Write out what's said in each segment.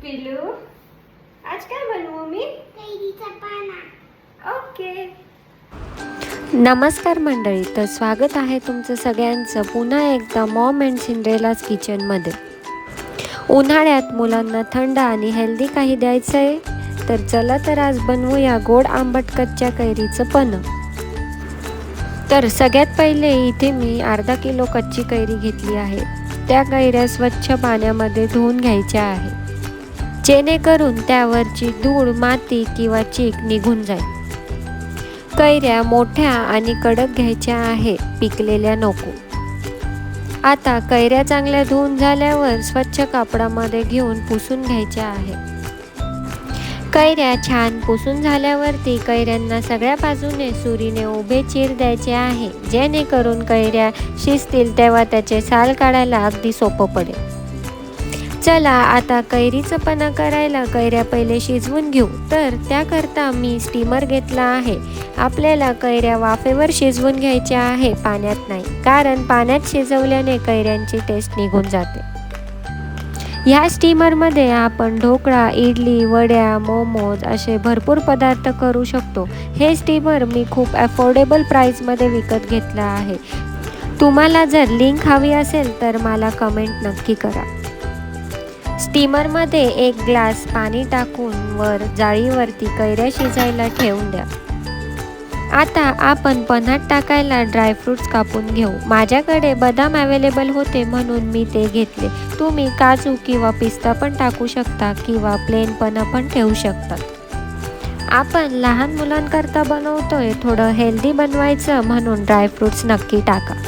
पिलू, आज काय बनवू मी? कैरीचा पाना. ओके. नमस्कार मंडळी, तर स्वागत आहे तुमचं सगळ्यांचं पुन्हा एकदा मॉम अँड सिंड्रेलाज किचनमध्ये. उन्हाळ्यात मुलांना थंड आणि हेल्दी काही द्यायचं आहे, तर चला तर आज बनवूया गोड आंबट कच्च्या कैरीचं पन्ह. तर सगळ्यात पहिले इथे मी अर्धा किलो कच्ची कैरी घेतली आहे. त्या कैऱ्या स्वच्छ पाण्यामध्ये धुवून घ्यायच्या आहे, जेणेकरून त्यावरची धूळ, माती किंवा चीक निघून जाईल. कैऱ्या मोठ्या आणि कडक घ्यायच्या आहे, पिकलेल्या नको. आता कैऱ्या चांगल्या धुवून झाल्यावर स्वच्छ कापडामध्ये घेऊन पुसून घ्यायच्या आहे. कैऱ्या छान पुसून झाल्यावरती कैऱ्यांना सगळ्या बाजूने सुरीने उभे चीर द्यायचे आहे, जेणेकरून कैऱ्या शिजतील तेव्हा त्याचे साल काढायला अगदी सोपं पडेल. चला आता कैरीचं पन्ह करायला कैऱ्या पहिले शिजवून घेऊ. तर त्याकरता मी स्टीमर घेतला आहे. आपल्याला कैऱ्या वाफेवर शिजवून घ्यायच्या आहे, पाण्यात नाही, कारण पाण्यात शिजवल्याने कैऱ्यांची टेस्ट निघून जाते. ह्या स्टीमरमध्ये आपण ढोकळा, इडली, वड्या, मोमोज असे भरपूर पदार्थ करू शकतो. हे स्टीमर मी खूप अफोर्डेबल प्राईसमध्ये विकत घेतलं आहे. तुम्हाला जर लिंक हवी असेल तर मला कमेंट नक्की करा. स्टीमरमध्ये 1 ग्लास पाणी टाकून वर जाळीवरती कैऱ्या शिजायला ठेवून द्या. आता आपण पन्हात टाकायला ड्रायफ्रूट्स कापून घेऊ. माझ्याकडे बदाम अवेलेबल होते म्हणून मी ते घेतले. तुम्ही काजू किंवा पिस्ता पण टाकू शकता किंवा प्लेन पन्ह पण ठेवू शकतात. आपण लहान मुलांकरता बनवतोय, थोडं हेल्दी बनवायचं म्हणून ड्रायफ्रूट्स नक्की टाका.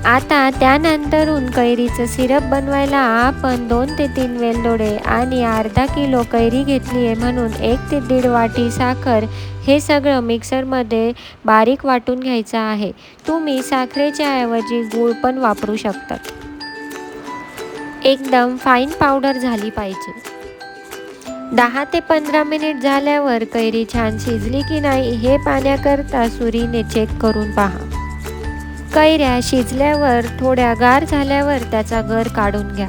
आता त्यानंतरून कैरीचं सिरप बनवायला आपण 2 ते 3 वेलदोडे आणि अर्धा किलो कैरी घेतली आहे, म्हणून 1 ते 1.5 वाटी साखर हे सगळं मिक्सरमध्ये बारीक वाटून घ्यायचं आहे. तुम्ही साखरेच्या ऐवजी गूळ पण वापरू शकतात. एकदम फाईन पावडर झाली पाहिजे. 10 ते 15 मिनिट झाल्यावर कैरी छान शिजली की नाही हे पाण्याकरता सुरीने चेक करून पहा. कैऱ्या शिजल्यावर थोड्या गार झाल्यावर त्याचा गर काढून घ्या.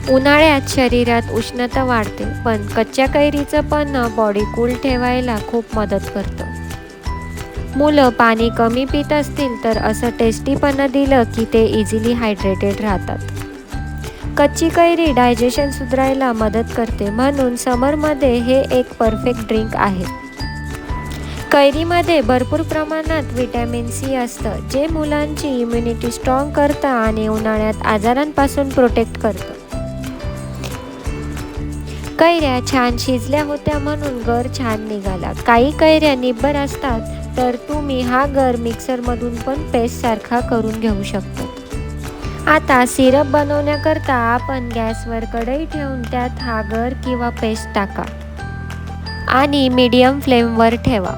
उन्हाळ्यात शरीरात उष्णता वाढते, पण कच्च्या कैरीचं पन्ह बॉडी कूल ठेवायला खूप मदत करतं. मुलं पाणी कमी पित असतील तर असं टेस्टी पन्ह दिलं की ते इझिली हायड्रेटेड राहतात. कच्ची कैरी डायजेशन सुधारायला मदत करते, म्हणून समरमध्ये हे एक परफेक्ट ड्रिंक आहे. कैरीमध्ये भरपूर प्रमाणात व्हिटॅमिन सी असतं, जे मुलांची इम्युनिटी स्ट्रॉंग करतं आणि उन्हाळ्यात आजारांपासून प्रोटेक्ट करतं. कैऱ्या छान शिजल्या होत्या म्हणून गर छान निघाला. काही कैऱ्या निब्बर असतात, तर तुम्ही हा गर मिक्सरमधून पण पेस्ट सारखा करून घेऊ शकता. आता सिरप बनवण्याकरता आपण गॅसवर कढई ठेवून त्यात हा गर किंवा पेस्ट टाका आणि मीडियम फ्लेमवर ठेवा.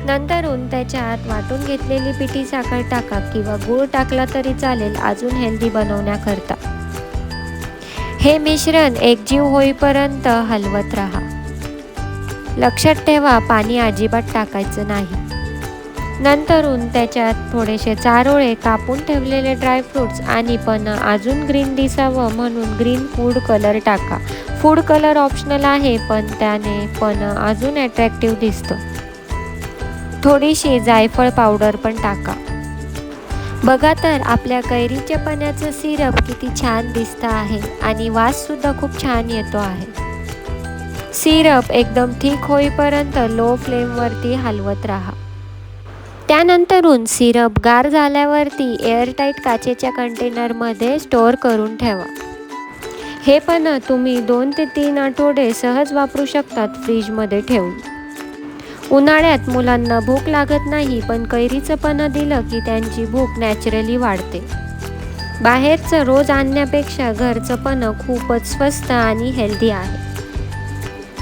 नंतरून त्याच्यात वाटून घेतलेली पिठी साखर टाका किंवा गूळ टाकला तरी चालेल, अजून हेल्दी बनवण्याकरता. हे मिश्रण एकजीव होईपर्यंत हलवत राहा. लक्षात ठेवा, पाणी अजिबात टाकायचं नाही. नंतरून त्याच्यात थोडेसे चारोळे, कापून ठेवलेले ड्रायफ्रुट्स आणि पन्ह अजून ग्रीन दिसावं म्हणून ग्रीन फूड कलर टाका. फूड कलर ऑप्शनल आहे, पण त्याने पन्ह अजून अट्रॅक्टिव्ह दिसतं. थोडीशी जायफळ पावडर पण टाका. बघा तर आपल्या कैरीच्या पन्ह्याचं सिरप किती छान दिसतं आहे आणि वाससुद्धा खूप छान येतो आहे. सिरप एकदम थिक होईपर्यंत लो फ्लेमवरती हलवत राहा. त्यानंतरून सिरप गार झाल्यावरती एअरटाईट काचेच्या कंटेनरमध्ये स्टोअर करून ठेवा. हे पन्ह तुम्ही 2 ते 3 आठवडे सहज वापरू शकतात फ्रीजमध्ये ठेवून. उन्हाळ्यात मुलांना भूक लागत नाही, पण कैरीचं पन्ह दिलं की त्यांची भूक नॅचरली वाढते. बाहेरचं रोज आणण्यापेक्षा घरचं पन्ह खूपच स्वस्त आणि हेल्दी आहे.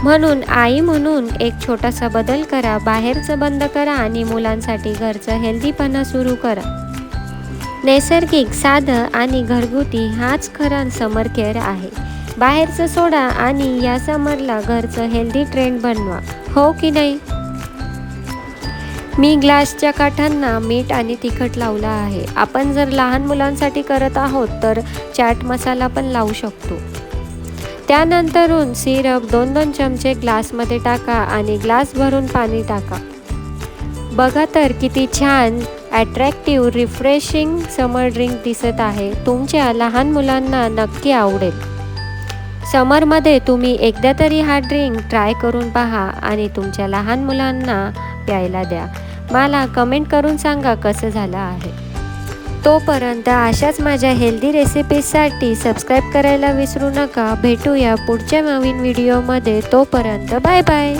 म्हणून आई म्हणून एक छोटासा बदल करा. बाहेरचं बंद करा आणि मुलांसाठी घरचं हेल्दी पन्ह सुरू करा. नैसर्गिक, साधं आणि घरगुती हाच खरा समर केअर आहे. बाहेरचं सोडा आणि या समरला घरचं हेल्दी ट्रेंड बनवा, हो की नाही? मी ग्लासच्या काठांना मीठ आणि तिखट लावला आहे. आपण जर लहान मुलांसाठी करत आहोत तर चाट मसाला पण लावू शकतो. त्यानंतरून सिरप 2-2 चमचे ग्लासमध्ये टाका आणि ग्लास भरून पाणी टाका. बघा तर किती छान अट्रॅक्टिव्ह रिफ्रेशिंग समर ड्रिंक दिसत आहे. तुमच्या लहान मुलांना नक्की आवडेल. समरमध्ये तुम्ही एकदा तरी हा ड्रिंक ट्राय करून पहा आणि तुमच्या लहान मुलांना प्यायला द्या. मला कमेंट करून सांगा कसं झालं आहे. तोपर्यंत अशाच माझ्या हेल्दी रेसिपीजसाठी सबस्क्राईब करायला विसरू नका. भेटूया पुढच्या नवीन व्हिडिओमध्ये. तोपर्यंत बाय बाय.